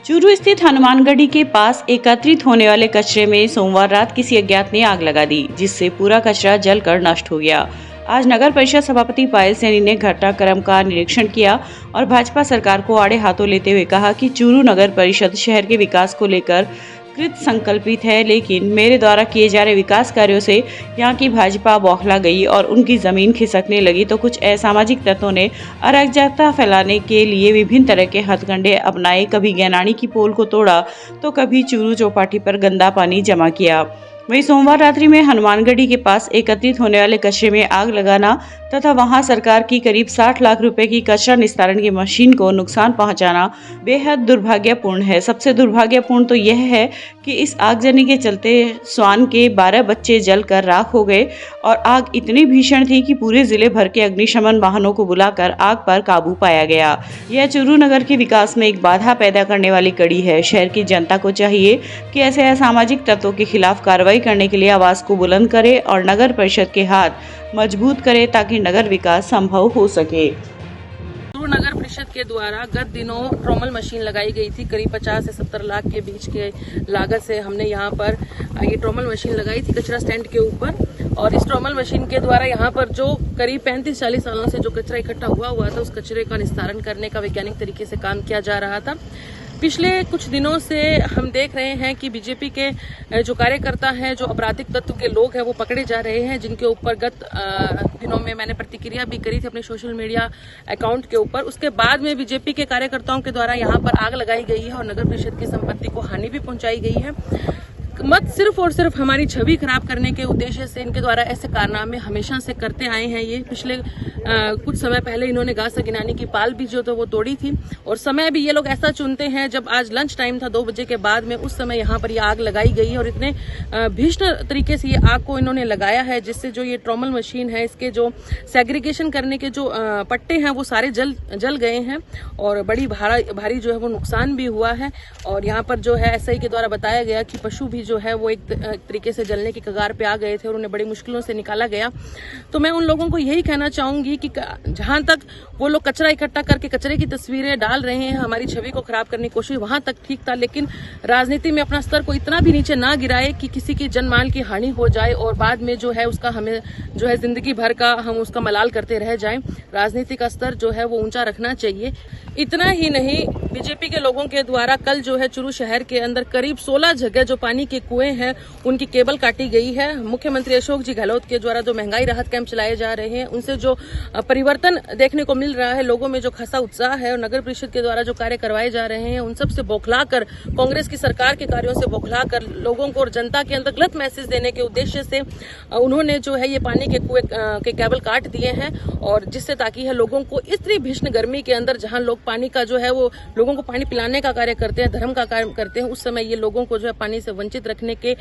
चूरू स्थित हनुमानगढ़ी के पास एकत्रित होने वाले कचरे में सोमवार रात किसी अज्ञात ने आग लगा दी, जिससे पूरा कचरा जलकर नष्ट हो गया। आज नगर परिषद सभापति पायल सैनी ने घटनाक्रम का निरीक्षण किया और भाजपा सरकार को आड़े हाथों लेते हुए कहा कि चूरू नगर परिषद शहर के विकास को लेकर कृत संकल्पित है, लेकिन मेरे द्वारा किए जा रहे विकास कार्यों से यहाँ की भाजपा बौखला गई और उनकी जमीन खिसकने लगी, तो कुछ असामाजिक तत्वों ने अराजकता फैलाने के लिए विभिन्न तरह के हथकंडे अपनाए। कभी गैनानी की पोल को तोड़ा तो कभी चूरू चौपाटी पर गंदा पानी जमा किया। वहीं सोमवार रात्रि में हनुमानगढ़ी के पास एकत्रित होने वाले कचरे में आग लगाना तथा वहां सरकार की करीब 60 लाख रुपए की कचरा निस्तारण की मशीन को नुकसान पहुंचाना बेहद दुर्भाग्यपूर्ण है। सबसे दुर्भाग्यपूर्ण तो यह है कि इस आगजनी के चलते स्वान के 12 बच्चे जलकर राख हो गए और आग इतनी भीषण थी कि पूरे जिले भर के अग्निशमन वाहनों को बुलाकर आग पर काबू पाया गया। यह चूरू नगर के विकास में एक बाधा पैदा करने वाली कड़ी है। शहर की जनता को चाहिए कि ऐसे असामाजिक तत्वों के खिलाफ कार्रवाई करने के लिए आवाज को बुलंद करे और नगर परिषद के हाथ मजबूत करे ताकि नगर विकास संभव हो सके। चूरू नगर परिषद के द्वारा गत दिनों ट्रोमल मशीन लगाई गई थी। करीब 50 से 70 लाख के बीच के लागत से हमने यहाँ पर ये ट्रोमल मशीन लगाई थी कचरा स्टैंड के ऊपर। और इस ट्रोमल मशीन के द्वारा यहाँ पर जो करीब 35-40 सालों से जो कचरा इकट्ठा हुआ था, उस कचरे का निस्तारण करने का वैज्ञानिक तरीके से काम किया जा रहा था। पिछले कुछ दिनों से हम देख रहे हैं कि बीजेपी के जो कार्यकर्ता हैं, जो आपराधिक तत्व के लोग हैं, वो पकड़े जा रहे हैं, जिनके ऊपर गत दिनों में मैंने प्रतिक्रिया भी करी थी अपने सोशल मीडिया अकाउंट के ऊपर। उसके बाद में बीजेपी के कार्यकर्ताओं के द्वारा यहाँ पर आग लगाई गई है और नगर परिषद की संपत्ति को हानि भी पहुंचाई गई है। मत सिर्फ और सिर्फ हमारी छवि खराब करने के उद्देश्य से इनके द्वारा ऐसे कारनामे हमेशा से करते आए हैं। ये पिछले कुछ समय पहले इन्होंने गासा गिनानी की पाल भी जो तो वो तोड़ी थी और समय भी ये लोग ऐसा चुनते हैं जब आज लंच टाइम था 2 बजे के बाद में, उस समय यहाँ पर ये आग लगाई गई है और इतने भीषण तरीके से ये आग को इन्होंने लगाया है जिससे जो ये ट्रोमल मशीन है, इसके जो सेग्रीगेशन करने के जो पट्टे हैं वो सारे जल गए हैं और बड़ी भारी जो है वो नुकसान भी हुआ है। और यहाँ पर जो है एसआई के द्वारा बताया गया कि पशु भी जो है वो एक तरीके से जलने की कगार पे आ गए थे और उन्हें बड़ी मुश्किलों से निकाला गया। तो मैं उन लोगों को यही कहना चाहूंगी कि जहां तक वो लोग कचरा इकट्ठा करके कचरे की तस्वीरें डाल रहे हैं, हमारी छवि को खराब करने की कोशिश, वहां तक ठीक था, लेकिन राजनीति में अपना स्तर को इतना भी नीचे ना गिराए कि किसी की जनमाल की हानि हो जाए और बाद में जो है उसका हमें जो है जिंदगी भर का हम उसका मलाल करते रह जाएं। राजनीति का स्तर जो है वो ऊंचा रखना चाहिए। इतना ही नहीं, बीजेपी के लोगों के द्वारा कल जो है चूरू शहर के अंदर करीब 16 जगह जो पानी के कुएं हैं उनकी केबल काटी गई है। मुख्यमंत्री अशोक जी गहलोत के द्वारा जो महंगाई राहत कैंप चलाए जा रहे हैं, उनसे जो परिवर्तन देखने को मिल रहा है, लोगों में जो खासा उत्साह है और नगर परिषद के द्वारा जो कार्य करवाए जा रहे हैं, उन सब से बौखलाकर, कांग्रेस की सरकार के कार्यों से बौखलाकर लोगों को और जनता के अंदर गलत मैसेज देने के उद्देश्य से उन्होंने जो है ये पानी के कुएं के केबल काट दिए हैं और जिससे ताकि है लोगों को इतनी भीषण गर्मी के अंदर, जहां लोग पानी का जो है वो लोगों को पानी पिलाने का कार्य करते हैं, धर्म का कार्य करते हैं, उस समय ये लोगों को जो है पानी से वंचित रखने के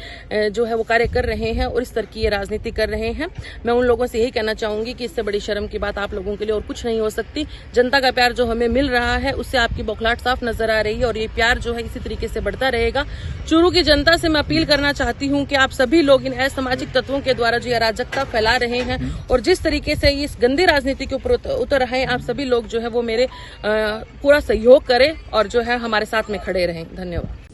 जो है वो कार्य कर रहे हैं और इस तरह की ये राजनीति कर रहे हैं। मैं उन लोगों से यही कहना चाहूंगी कि इससे बड़ी शर्म की बात आप लोगों के लिए और कुछ नहीं हो सकती। जनता का प्यार जो हमें मिल रहा है उससे आपकी बौखलाहट साफ नजर आ रही है और ये प्यार जो है इसी तरीके से बढ़ता रहेगा। चूरू की जनता से मैं अपील करना चाहती हूँ कि आप सभी लोग इन असामाजिक तत्वों के द्वारा जो अराजकता फैला रहे हैं और जिस तरीके से इस गंदी राजनीति के ऊपर उतर रहे हैं, आप सभी लोग जो है वो मेरे पूरा सहयोग करें और जो है हमारे साथ में खड़े रहें। धन्यवाद।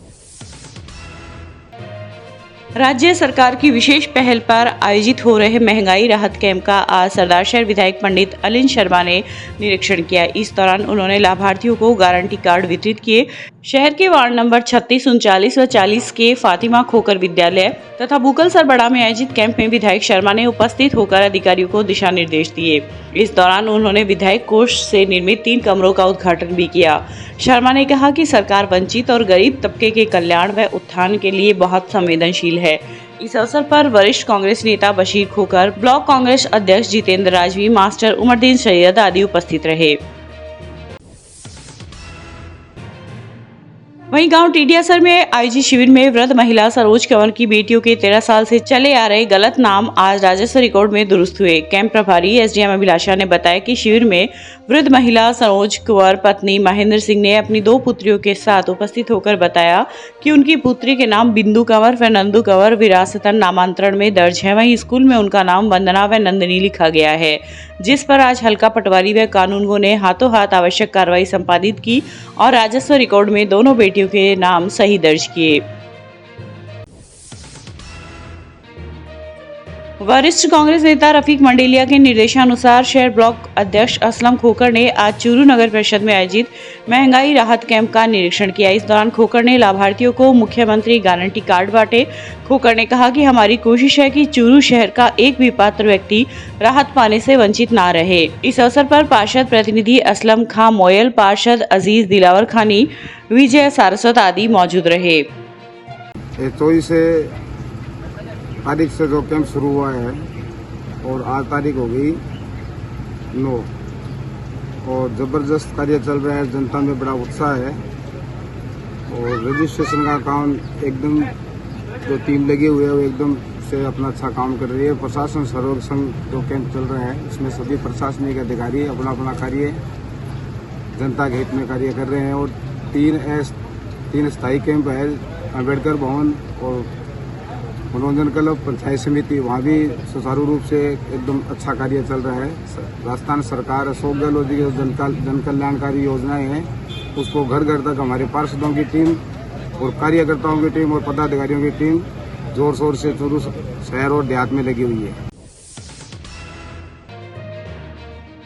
राज्य सरकार की विशेष पहल पर आयोजित हो रहे महंगाई राहत कैंप का आज सरदार शहर विधायक पंडित अलिन शर्मा ने निरीक्षण किया। इस दौरान उन्होंने लाभार्थियों को गारंटी कार्ड वितरित किए। शहर के वार्ड नंबर 36, 39 व 40 के फातिमा खोकर विद्यालय तथा बुकल सरबड़ा में आयोजित कैंप में विधायक शर्मा ने उपस्थित होकर अधिकारियों को दिशा निर्देश दिए। इस दौरान उन्होंने विधायक कोष से निर्मित 3 कमरों का उद्घाटन भी किया। शर्मा ने कहा कि सरकार वंचित और गरीब तबके के कल्याण व उत्थान के लिए बहुत संवेदनशील है। इस अवसर पर वरिष्ठ कांग्रेस नेता बशीर खोकर, ब्लॉक कांग्रेस अध्यक्ष जितेंद्र राजवी, मास्टर उमरदीन सैयद आदि उपस्थित रहे। वहीं गांव टीडियासर में आयोजित शिविर में वृद्ध महिला सरोज कंवर की बेटियों के 13 साल से चले आ रहे गलत नाम आज राजस्व रिकॉर्ड में दुरुस्त हुए। कैंप प्रभारी एसडीएम अभिलाषा ने बताया कि शिविर में वृद्ध महिला सरोज कंवर पत्नी महेंद्र सिंह ने अपनी 2 पुत्रियों के साथ उपस्थित होकर बताया कि उनकी पुत्री के नाम बिंदु कंवर व नंदू कंवर विरासतन नामांतरण में दर्ज है। वहीं स्कूल में उनका नाम वंदना व नंदिनी लिखा गया है, जिस पर आज हल्का पटवारी व कानूनगो ने हाथों हाथ आवश्यक कार्रवाई संपादित की और राजस्व रिकॉर्ड में दोनों बेटियों अभ्यर्थियों के नाम सही दर्ज किए। वरिष्ठ कांग्रेस नेता रफीक मंडेलिया के निर्देशानुसार शहर ब्लॉक अध्यक्ष असलम खोखर ने आज चूरू नगर परिषद में आयोजित महंगाई राहत कैंप का निरीक्षण किया। इस दौरान खोखर ने लाभार्थियों को मुख्यमंत्री गारंटी कार्ड बांटे। खोखर ने कहा कि हमारी कोशिश है कि चूरू शहर का एक भी पात्र व्यक्ति राहत पाने से वंचित ना रहे। इस अवसर पर पार्षद प्रतिनिधि असलम खां मोयल, पार्षद अजीज दिलावर खानी, विजय सारस्वत आदि मौजूद रहे। 24 तारीख से जो कैंप शुरू हुआ है और आज तारीख हो गई 9 और ज़बरदस्त कार्य चल रहा है। जनता में बड़ा उत्साह है और रजिस्ट्रेशन का काम एकदम जो टीम लगी हुई है वो एकदम से अपना अच्छा काम कर रही है। प्रशासन सहयोग संघ जो कैंप चल रहा है इसमें सभी प्रशासनिक अधिकारी अपना अपना कार्य जनता के हित में कार्य कर रहे हैं और 3 स्थायी कैंप है अम्बेडकर भवन और मनोरंजन क्लब पंचायत समिति, वहाँ भी सुचारू रूप से एकदम अच्छा कार्य चल रहा है। राजस्थान सरकार अशोक गहलोत जी की जन कल्याणकारी योजनाएं हैं उसको घर घर तक हमारे पार्षदों की टीम और कार्यकर्ताओं की टीम और पदाधिकारियों की टीम जोर शोर से चूरू शहर और देहात में लगी हुई है।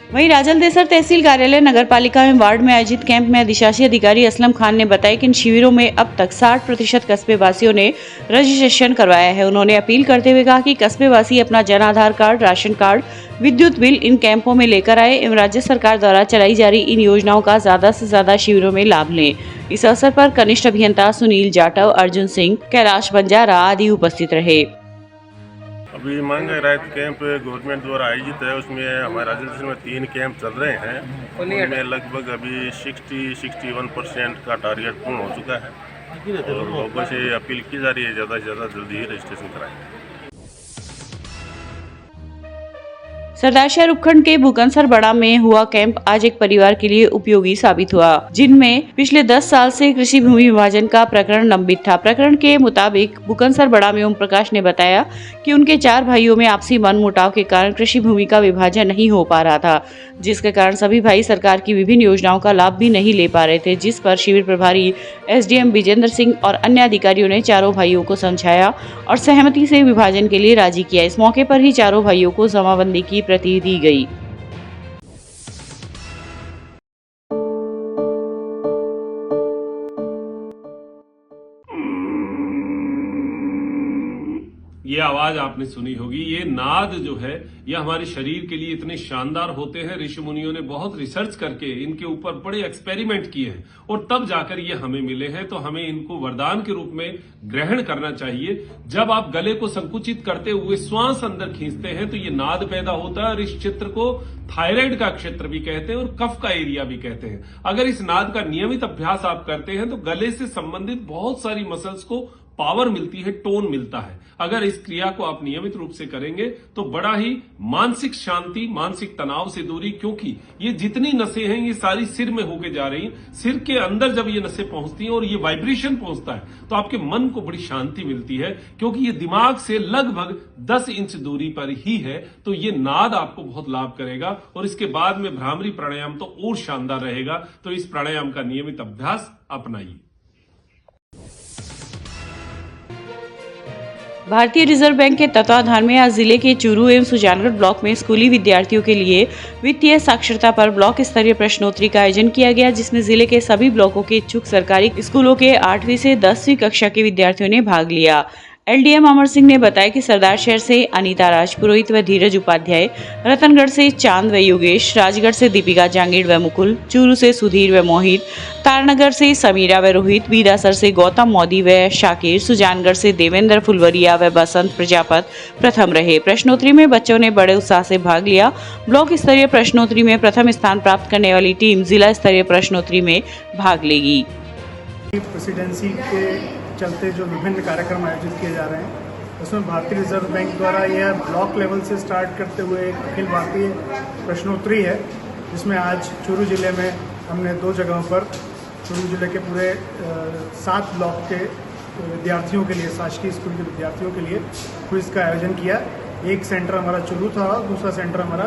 वहीं राजलदेसर तहसील कार्यालय नगरपालिका में वार्ड में आयोजित कैंप में अधिशासी अधिकारी असलम खान ने बताया कि इन शिविरों में अब तक 60% कस्बे वासियों ने रजिस्ट्रेशन करवाया है। उन्होंने अपील करते हुए कहा कि कस्बे वासी अपना Jan Aadhaar card, ration card, विद्युत बिल इन कैंपों में लेकर आए एवं राज्य सरकार द्वारा चलाई जा रही इन योजनाओं का ज्यादा से ज्यादा शिविरों में लाभ लें। इस अवसर पर कनिष्ठ अभियंता सुनील जाटव, अर्जुन सिंह, कैलाश बंजारा आदि उपस्थित रहे। अभी महंगाई राहत कैंप गवर्नमेंट द्वारा आयोजित है, उसमें हमारे राजस्थान में 3 कैंप चल रहे हैं। उनमें लगभग अभी 60-61% का टारगेट पूर्ण हो चुका है और लोगों से अपील की जा रही है ज़्यादा से ज़्यादा जल्दी ही रजिस्ट्रेशन कराएं। सरदारशहर उपखंड के बुकनसर बड़ा में हुआ कैंप आज एक परिवार के लिए उपयोगी साबित हुआ, जिनमें पिछले 10 साल से कृषि भूमि विभाजन का प्रकरण लंबित था। प्रकरण के मुताबिक बुकनसर बड़ा में ओम प्रकाश ने बताया कि उनके 4 भाइयों में आपसी मनमुटाव के कारण कृषि भूमि का विभाजन नहीं हो पा रहा था, जिसके कारण सभी भाई सरकार की विभिन्न योजनाओं का लाभ भी नहीं ले पा रहे थे। जिस पर शिविर प्रभारी SDM विजेंद्र सिंह और अन्य अधिकारियों ने चारों भाइयों को समझाया और सहमति से विभाजन के लिए राजी किया। इस मौके पर ही चारों भाइयों को जमाबंदी की प्रति दी गई। ये आवाज आपने सुनी होगी। ये नाद जो है ये हमारे शरीर के लिए इतने शानदार होते हैं। ऋषि मुनियों ने बहुत रिसर्च करके इनके ऊपर बड़े एक्सपेरिमेंट किए हैं और तब जाकर ये हमें मिले हैं। तो हमें इनको वरदान के रूप में ग्रहण करना चाहिए। जब आप गले को संकुचित करते हुए श्वास अंदर खींचते हैं तो ये नाद पैदा होता है और इस क्षेत्र को थायराइड का क्षेत्र भी कहते हैं और कफ का एरिया भी कहते हैं। अगर इस नाद का नियमित अभ्यास आप करते हैं तो गले से संबंधित बहुत सारी मसल्स को पावर मिलती है, टोन मिलता है। अगर इस क्रिया को आप नियमित रूप से करेंगे तो बड़ा ही मानसिक शांति, मानसिक तनाव से दूरी, क्योंकि ये जितनी नसें हैं ये सारी सिर में होके जा रही हैं। सिर के अंदर जब ये नसें पहुंचती हैं और ये वाइब्रेशन पहुंचता है तो आपके मन को बड़ी शांति मिलती है, क्योंकि ये दिमाग से लगभग 10 इंच दूरी पर ही है। तो ये नाद आपको बहुत लाभ करेगा और इसके बाद में भ्रामरी प्राणायाम तो और शानदार रहेगा। तो इस प्राणायाम का नियमित अभ्यास अपनाइए। भारतीय रिजर्व बैंक के तत्वाधान में आज जिले के चूरू एवं सुजानगढ़ ब्लॉक में स्कूली विद्यार्थियों के लिए वित्तीय साक्षरता पर ब्लॉक स्तरीय प्रश्नोत्तरी का आयोजन किया गया, जिसमें जिले के सभी ब्लॉकों के इच्छुक सरकारी स्कूलों के 8वीं से 10वीं कक्षा के विद्यार्थियों ने भाग लिया। LDM अमर सिंह ने बताया कि सरदार शहर से अनीता राजपुरोहित व धीरज उपाध्याय, रतनगढ़ से चांद व योगेश, राजगढ़ से दीपिका जांगीड़ व मुकुल, चूरू से सुधीर व मोहित, तारनगर से समीरा व रोहित, बीदासर से गौतम मोदी व शाकिर, सुजानगढ़ से देवेंद्र फुलवरिया व बसंत प्रजापत प्रथम रहे। प्रश्नोत्तरी में बच्चों ने बड़े उत्साह से भाग लिया। ब्लॉक स्तरीय प्रश्नोत्तरी में प्रथम स्थान प्राप्त करने वाली टीम जिला स्तरीय प्रश्नोत्तरी में भाग लेगी। प्रेसिडेंसी के चलते जो विभिन्न कार्यक्रम आयोजित किए जा रहे हैं उसमें भारतीय रिजर्व बैंक द्वारा यह ब्लॉक लेवल से स्टार्ट करते हुए एक अखिल भारतीय प्रश्नोत्तरी है, जिसमें आज चूरू जिले में हमने 2 जगहों पर चूरू जिले के पूरे 7 ब्लॉक के विद्यार्थियों के लिए, शासकीय स्कूल के विद्यार्थियों के लिए क्विज का आयोजन किया। एक सेंटर हमारा चूरू था और दूसरा सेंटर हमारा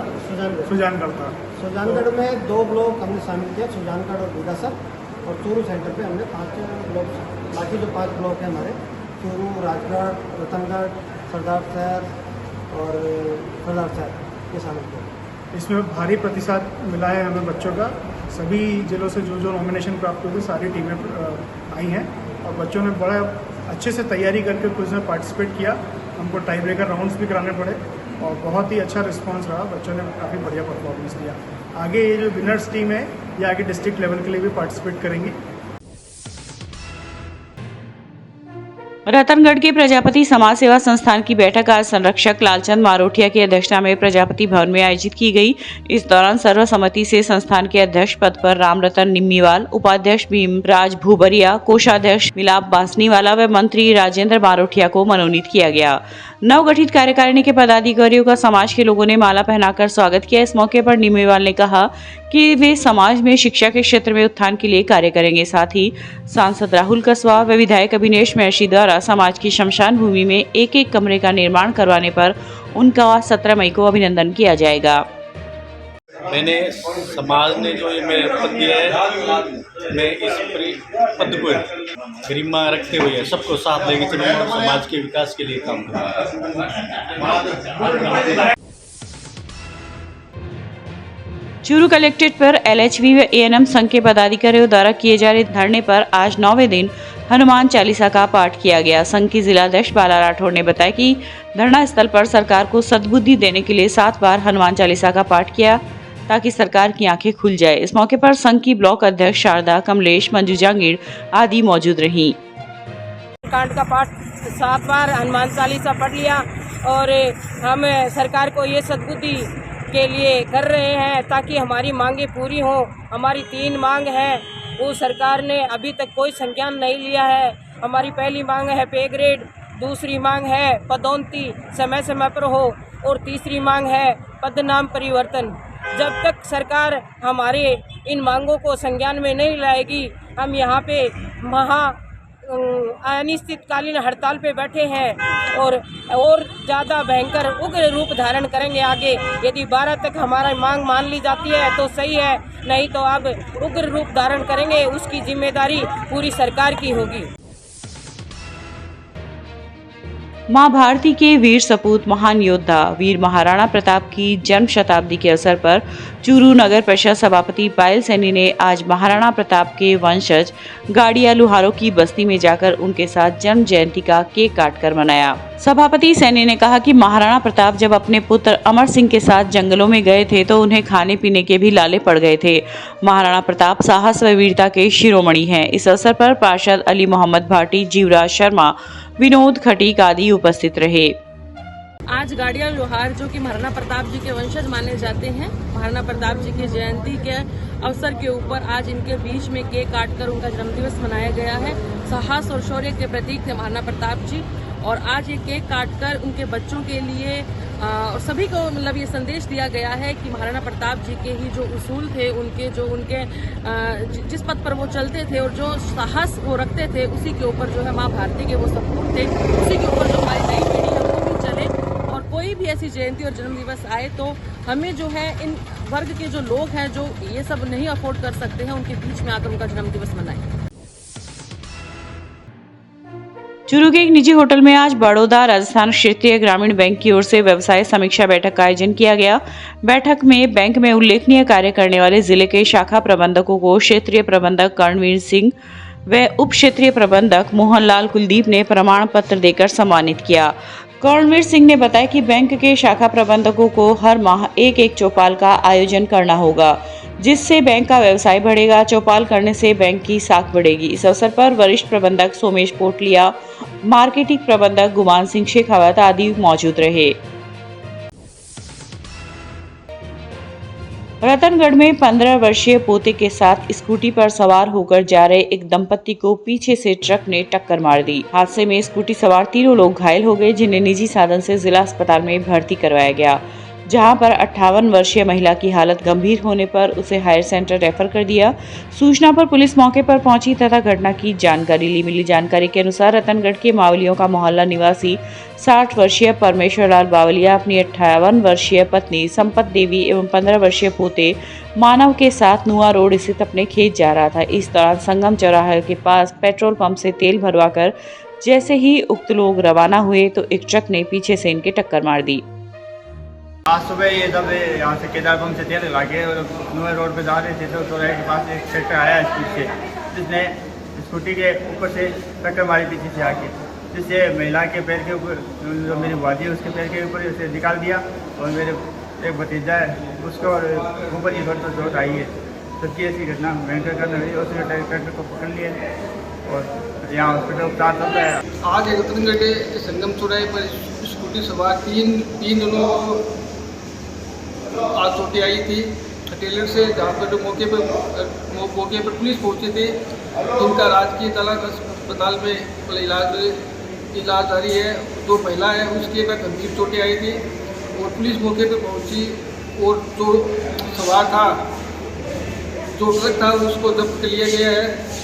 सुजानगढ़ था। सुजानगढ़ में 2 ब्लॉक हमने शामिल किया, सुजानगढ़ और बीदासर, और चूरू सेंटर पे हमने 5 ब्लॉक, बाकी जो 5 ब्लॉक हैं हमारे चूरू, राजगढ़, रतनगढ़, सरदार शहर और सरदार शहर ये शामिल किया। इसमें भारी प्रतिशत मिला है हमें बच्चों का। सभी जिलों से जो जो नॉमिनेशन प्राप्त हुए थे सारी टीमें आई हैं और बच्चों ने बड़ा अच्छे से तैयारी करके क्विज में पार्टिसिपेट किया। हमको टाई ब्रेकर राउंड्स भी कराने पड़े और बहुत ही अच्छा रिस्पांस रहा। बच्चों ने काफ़ी बढ़िया परफॉर्मेंस दिया। आगे ये जो विनर्स टीम है ये आगे डिस्ट्रिक्ट लेवल के लिए भी पार्टिसिपेट करेंगी। रतनगढ़ के प्रजापति समाज सेवा संस्थान की बैठक आज संरक्षक लालचंद मारोठिया की अध्यक्षता में प्रजापति भवन में आयोजित की गई। इस दौरान सर्वसम्मति से संस्थान के अध्यक्ष पद पर रामरतन निम्मीवाल, उपाध्यक्ष भीमराज भूबरिया, कोषाध्यक्ष मिलाप बासनीवाला व मंत्री राजेंद्र मारोठिया को मनोनीत किया गया। नवगठित कार्यकारिणी के पदाधिकारियों का समाज के लोगों ने माला पहनाकर स्वागत किया। इस मौके पर निम्मीवाल ने कहा कि वे समाज में शिक्षा के क्षेत्र में उत्थान के लिए कार्य करेंगे। साथ ही सांसद राहुल कसवा व विधायक अभिनेश महर्षि द्वारा समाज की शमशान भूमि में एक कमरे का निर्माण करवाने पर उनका 17 मई को अभिनंदन किया जाएगा। मैंने समाज ने जो ये मेरे पद दिया है, मैं इस पद को गरिमा रखते हुए सबको साथ लेके चलूँगा और समाज के विकास के लिए काम करूँगा। चूरू कलेक्ट्रेट पर LHV व ANM संघ के पदाधिकारियों द्वारा किए जा रहे धरने पर आज 9वें दिन हनुमान चालीसा का पाठ किया गया। संघ की जिलाध्यक्ष बाला राठौड़ ने बताया कि धरना स्थल पर सरकार को सद्बुद्धि देने के लिए 7 बार हनुमान चालीसा का पाठ किया ताकि सरकार की आंखें खुल जाए। इस मौके पर संघ की ब्लॉक अध्यक्ष शारदा, कमलेश, मंजू जांगीर आदि मौजूद रहीं। कांड का पाठ 7 बार हनुमान चालीसा पढ़ लिया और हम सरकार को ये सद्बुद्धि के लिए कर रहे हैं ताकि हमारी मांगे पूरी हों। हमारी 3 मांग हैं, वो सरकार ने अभी तक कोई संज्ञान नहीं लिया है। हमारी पहली मांग है पे ग्रेड, दूसरी मांग है पदोन्नति समय समय पर हो और तीसरी मांग है पदनाम परिवर्तन। जब तक सरकार हमारे इन मांगों को संज्ञान में नहीं लाएगी, हम यहाँ पे अनिश्चितकालीन हड़ताल पे बैठे हैं और ज़्यादा भयंकर उग्र रूप धारण करेंगे आगे। यदि 12 तक हमारा मांग मान ली जाती है तो सही है, नहीं तो अब उग्र रूप धारण करेंगे। उसकी जिम्मेदारी पूरी सरकार की होगी। मां भारती के वीर सपूत महान योद्धा वीर महाराणा प्रताप की जन्म शताब्दी के अवसर पर चूरू नगर परिषद सभापति पायल सैनी ने आज महाराणा प्रताप के वंशज गाड़िया लुहारों की बस्ती में जाकर उनके साथ जन्म जयंती का केक काटकर मनाया। सभापति सैनी ने कहा कि महाराणा प्रताप जब अपने पुत्र अमर सिंह के साथ जंगलों में गए थे तो उन्हें खाने पीने के भी लाले पड़ गए थे। महाराणा प्रताप साहस व वीरता के शिरोमणि हैं। इस अवसर पर पार्षद अली मोहम्मद भाटी, जीवराज शर्मा, विनोद खटीक आदि उपस्थित रहे। आज गाड़िया लोहार जो कि महाराणा प्रताप जी के वंशज माने जाते हैं, महाराणा प्रताप जी की जयंती के अवसर के ऊपर आज इनके बीच में केक काटकर उनका जन्मदिवस मनाया गया है। साहस और शौर्य के प्रतीक थे महाराणा प्रताप जी और आज ये केक काटकर उनके बच्चों के लिए और सभी को मतलब ये संदेश दिया गया है कि महाराणा प्रताप जी के ही जो उसूल थे, उनके जिस पथ पर वो चलते थे और जो साहस वो रखते थे, उसी के ऊपर जो है माँ भारती के वो सपूत थे, उसी के ऊपर जो हमारी नई पीढ़ी है वो भी चले। और कोई भी ऐसी जयंती और जन्मदिवस आए तो हमें जो है इन वर्ग के जो लोग हैं जो ये सब नहीं अफोर्ड कर सकते हैं, उनके बीच में आकर उनका जन्मदिवस मनाएं। चूरू के एक निजी होटल में आज बड़ौदा राजस्थान क्षेत्रीय ग्रामीण बैंक की ओर से व्यवसाय समीक्षा बैठक का आयोजन किया गया। बैठक में बैंक में उल्लेखनीय कार्य करने वाले जिले के शाखा प्रबंधकों को क्षेत्रीय प्रबंधक कर्णवीर सिंह व उप क्षेत्रीय प्रबंधक मोहनलाल कुलदीप ने प्रमाण पत्र देकर सम्मानित किया। कर्णवीर सिंह ने बताया कि बैंक के शाखा प्रबंधकों को हर माह एक चौपाल का आयोजन करना होगा, जिससे बैंक का व्यवसाय बढ़ेगा। चौपाल करने से बैंक की साख बढ़ेगी। इस अवसर पर वरिष्ठ प्रबंधक सोमेश पोटलिया, मार्केटिंग प्रबंधक गुमान सिंह शेखावत आदि मौजूद रहे। रतनगढ़ में 15 वर्षीय पोते के साथ स्कूटी पर सवार होकर जा रहे एक दंपत्ति को पीछे से ट्रक ने टक्कर मार दी। हादसे में स्कूटी सवार 3 लोग घायल हो गए, जिन्हें निजी साधन से जिला अस्पताल में भर्ती करवाया गया। जहां पर 58 वर्षीय महिला की हालत गंभीर होने पर उसे हायर सेंटर रेफर कर दिया। सूचना पर पुलिस मौके पर पहुंची तथा घटना की जानकारी ली। मिली जानकारी के अनुसार रतनगढ़ के मावलियों का मोहल्ला निवासी 60 वर्षीय परमेश्वर लाल बावलिया अपनी 58 वर्षीय पत्नी संपत देवी एवं 15 वर्षीय पोते मानव के साथ नुआ रोड स्थित अपने खेत जा रहा था। इस दौरान संगम चौराहे के पास पेट्रोल पंप से तेल भरवाकर जैसे ही उक्त लोग रवाना हुए तो एक ट्रक ने पीछे से इनके टक्कर मार दी। आज सुबह ये जब यहाँ से केदार पंप से तेल लाके और नुआ रोड पे जा रहे थे तो चौराहे के पास एक ट्रैक्टर आया स्पीड से, जिसने स्कूटी के ऊपर से टक्कर मारी पीछे से आके, जिससे महिला के पैर के ऊपर, जो मेरी बुआजी है उसके पैर के ऊपर उसे निकाल दिया और मेरे एक भतीजा है उसको ऊपर ही थोड़ी चोट आई है। सबकी ऐसी घटना भयंकर घटना हुई, उसने ट्रैक्टर को पकड़ लिया और यहाँ हॉस्पिटल उपचार चल रहा है। आज रतनगढ़ के संगम चौराहे पर स्कूटी सवार तीन जनों को आज चोटें आई थी टेलर से, जहाँ पर जो मौके पर पुलिस पहुँची थी। उनका राजकीय तलाक अस्पताल में इलाज जारी है। जो महिला है उसके पर गंभीर चोटें आई थी और पुलिस मौके पर पहुंची और जो सवार था, जो ट्रक था, उसको जब्त कर लिया गया है।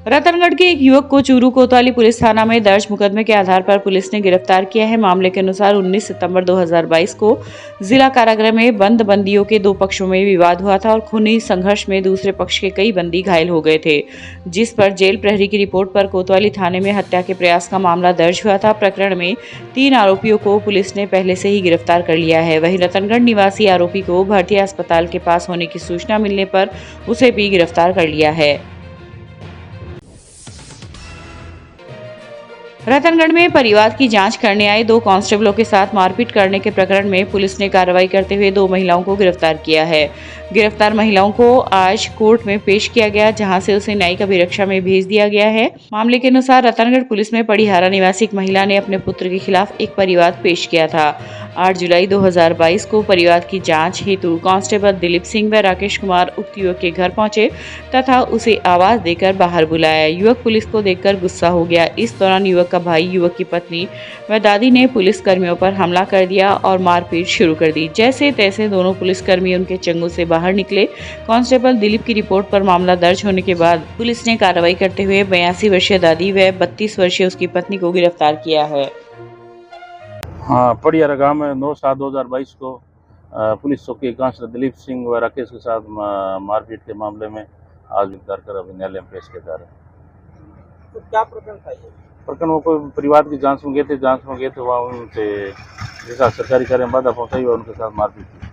रतनगढ़ के एक युवक को चूरू कोतवाली पुलिस थाना में दर्ज मुकदमे के आधार पर पुलिस ने गिरफ्तार किया है। मामले के अनुसार 19 सितंबर 2022 को जिला कारागृह में बंद बंदियों के दो पक्षों में विवाद हुआ था और खूनी संघर्ष में दूसरे पक्ष के कई बंदी घायल हो गए थे, जिस पर जेल प्रहरी की रिपोर्ट पर कोतवाली थाने में हत्या के प्रयास का मामला दर्ज हुआ था। प्रकरण में 3 आरोपियों को पुलिस ने पहले से ही गिरफ्तार कर लिया है। वहीं रतनगढ़ निवासी आरोपी को भरतिया अस्पताल के पास होने की सूचना मिलने पर उसे भी गिरफ्तार कर लिया है। रतनगढ़ में परिवार की जांच करने आए 2 कांस्टेबलों के साथ मारपीट करने के प्रकरण में पुलिस ने कार्रवाई करते हुए 2 महिलाओं को गिरफ्तार किया है। गिरफ्तार महिलाओं को आज कोर्ट में पेश किया गया, जहां से उसे न्यायिक अभिरक्षा में भेज दिया गया है। मामले के अनुसार रतनगढ़ पुलिस में पड़ीहारा निवासी एक महिला ने अपने पुत्र के खिलाफ एक परिवाद पेश किया था। 8 जुलाई 2022 को परिवाद की जांच हेतु कांस्टेबल दिलीप सिंह व राकेश कुमार उक्त युवक के घर पहुंचे तथा उसे आवाज देकर बाहर बुलाया। युवक पुलिस को देखकर गुस्सा हो गया। इस दौरान युवक का भाई, युवक की पत्नी व दादी ने पुलिस कर्मियों पर हमला कर दिया और मारपीट शुरू कर दी। जैसे तैसे दोनों पुलिसकर्मी उनके चंगुल से बाहर निकले। कांस्टेबल दिलीप की रिपोर्ट पर मामला दर्ज होने के बाद पुलिस ने कार्रवाई करते हुए 82 वर्षीय दादी व 32 वर्षीय उसकी पत्नी को गिरफ्तार किया है। हाँ, पड़ियारा गांव में 9/7/2022 को पुलिस चौकी कांस्टेबल दिलीप सिंह व राकेश के साथ मारपीट के मामले में आज गिरफ्तार कर अभी न्यायालय में पेश किया जा रहा है। तो क्या प्रकरण था ये? प्रकरण वो कोई परिवार की जांच में गए थे, वहाँ उनसे जैसा सरकारी कार्य में बाधा पहुंचाई और उनके साथ मारपीट की।